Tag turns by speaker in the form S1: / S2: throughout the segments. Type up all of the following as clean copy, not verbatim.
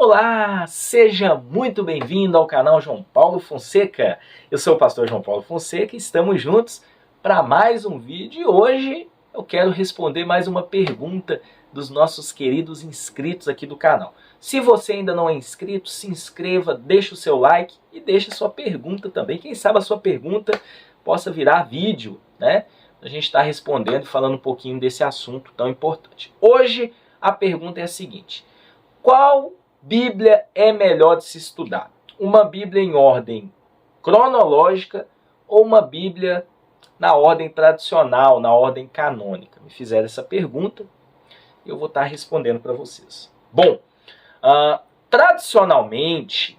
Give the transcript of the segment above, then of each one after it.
S1: Olá, seja muito bem-vindo ao canal João Paulo Fonseca. Eu sou o pastor João Paulo Fonseca e estamos juntos para mais um vídeo. E hoje eu quero responder mais uma pergunta dos nossos queridos inscritos aqui do canal. Se você ainda não é inscrito, se inscreva, deixa o seu like e deixa a sua pergunta também. Quem sabe a sua pergunta possa virar vídeo, né? A gente está respondendo e falando um pouquinho desse assunto tão importante. Hoje a pergunta é a seguinte: qual Bíblia é melhor de se estudar? Uma Bíblia em ordem cronológica ou uma Bíblia na ordem tradicional, na ordem canônica? Me fizeram essa pergunta e eu vou estar respondendo para vocês. Bom, tradicionalmente,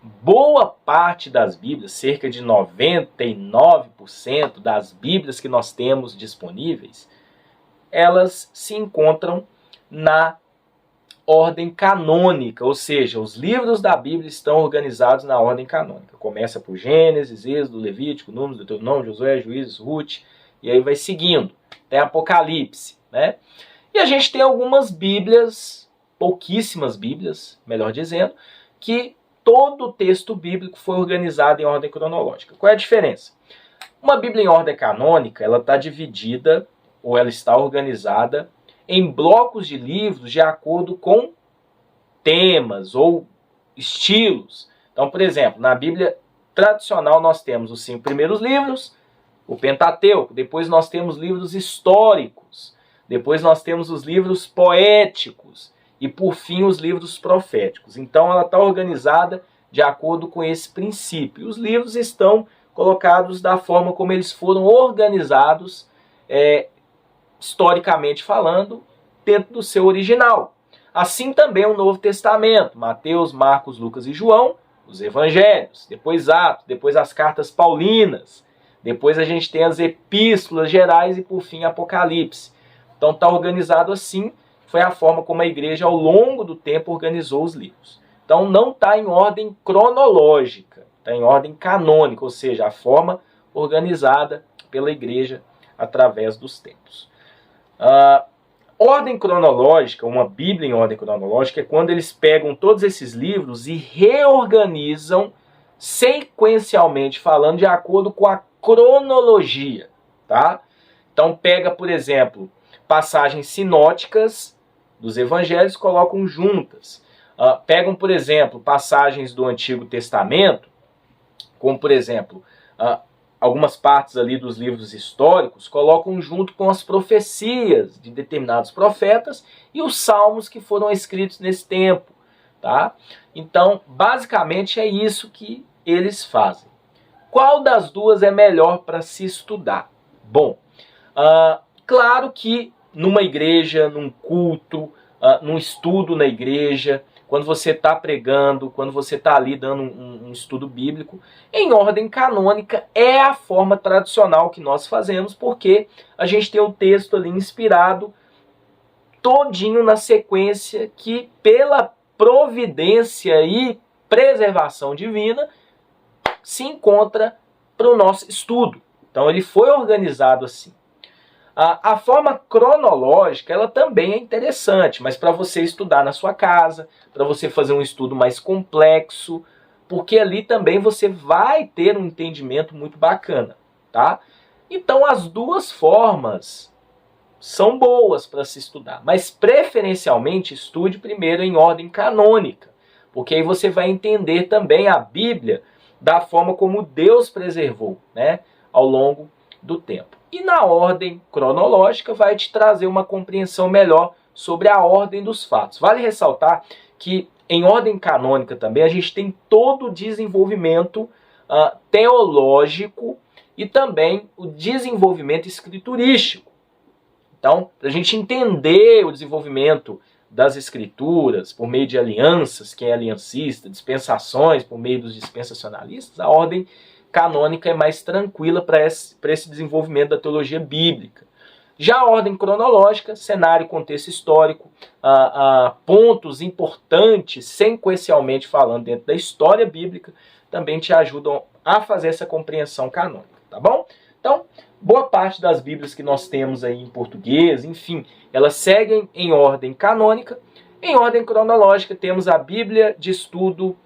S1: boa parte das Bíblias, cerca de 99% das Bíblias que nós temos disponíveis, elas se encontram na ordem canônica, ou seja, os livros da Bíblia estão organizados na ordem canônica. Começa por Gênesis, Êxodo, Levítico, Números, Deuteronômio, Josué, Juízes, Ruth, e aí vai seguindo, até Apocalipse, né? E a gente tem algumas Bíblias, pouquíssimas Bíblias, melhor dizendo, que todo o texto bíblico foi organizado em ordem cronológica. Qual é a diferença? Uma Bíblia em ordem canônica, ela está dividida, ou ela está organizada em blocos de livros de acordo com temas ou estilos. Então, por exemplo, na Bíblia tradicional nós temos os 5 primeiros livros, o Pentateuco, depois nós temos livros históricos, depois nós temos os livros poéticos e, por fim, os livros proféticos. Então, ela está organizada de acordo com esse princípio. Os livros estão colocados da forma como eles foram organizados historicamente falando, dentro do seu original. Assim também o Novo Testamento, Mateus, Marcos, Lucas e João, os evangelhos, depois Atos, depois as cartas paulinas, depois a gente tem as epístolas gerais e por fim Apocalipse. Então está organizado assim, foi a forma como a igreja ao longo do tempo organizou os livros. Então não está em ordem cronológica, está em ordem canônica, ou seja, a forma organizada pela igreja através dos tempos. Ordem cronológica, uma Bíblia em ordem cronológica, é quando eles pegam todos esses livros e reorganizam sequencialmente falando de acordo com a cronologia, tá? Então pega, por exemplo, passagens sinóticas dos evangelhos, colocam juntas. Pegam, por exemplo, passagens do Antigo Testamento, como por exemplo, algumas partes ali dos livros históricos, colocam junto com as profecias de determinados profetas e os salmos que foram escritos nesse tempo, tá? Então, basicamente é isso que eles fazem. Qual das duas é melhor para se estudar? Bom, claro que numa igreja, num culto, num estudo na igreja, quando você está pregando, quando você está ali dando um estudo bíblico, em ordem canônica é a forma tradicional que nós fazemos, porque a gente tem o texto ali inspirado todinho na sequência que, pela providência e preservação divina, se encontra para o nosso estudo. Então ele foi organizado assim. A forma cronológica, ela também é interessante, mas para você estudar na sua casa, para você fazer um estudo mais complexo, porque ali também você vai ter um entendimento muito bacana, tá? Então as duas formas são boas para se estudar, mas preferencialmente estude primeiro em ordem canônica, porque aí você vai entender também a Bíblia da forma como Deus preservou, né, ao longo do tempo. E na ordem cronológica vai te trazer uma compreensão melhor sobre a ordem dos fatos. Vale ressaltar que em ordem canônica também a gente tem todo o desenvolvimento teológico e também o desenvolvimento escriturístico. Então, para a gente entender o desenvolvimento das escrituras por meio de alianças, quem é aliancista, dispensações por meio dos dispensacionalistas, a ordem canônica é mais tranquila para esse desenvolvimento da teologia bíblica. Já a ordem cronológica, cenário e contexto histórico, pontos importantes, sequencialmente falando, dentro da história bíblica, também te ajudam a fazer essa compreensão canônica, tá bom? Então, boa parte das Bíblias que nós temos aí em português, enfim, elas seguem em ordem canônica. Em ordem cronológica, temos a Bíblia de Estudo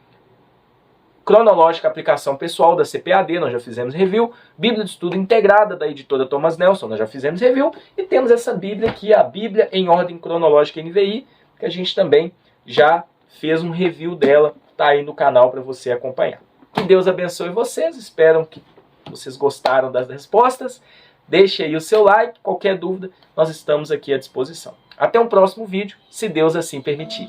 S1: Cronológica Aplicação Pessoal da CPAD, nós já fizemos review. Bíblia de Estudo Integrada da editora Thomas Nelson, nós já fizemos review. E temos essa Bíblia aqui, a Bíblia em Ordem Cronológica NVI, que a gente também já fez um review dela, tá aí no canal para você acompanhar. Que Deus abençoe vocês, espero que vocês gostaram das respostas. Deixe aí o seu like, qualquer dúvida, nós estamos aqui à disposição. Até um próximo vídeo, se Deus assim permitir.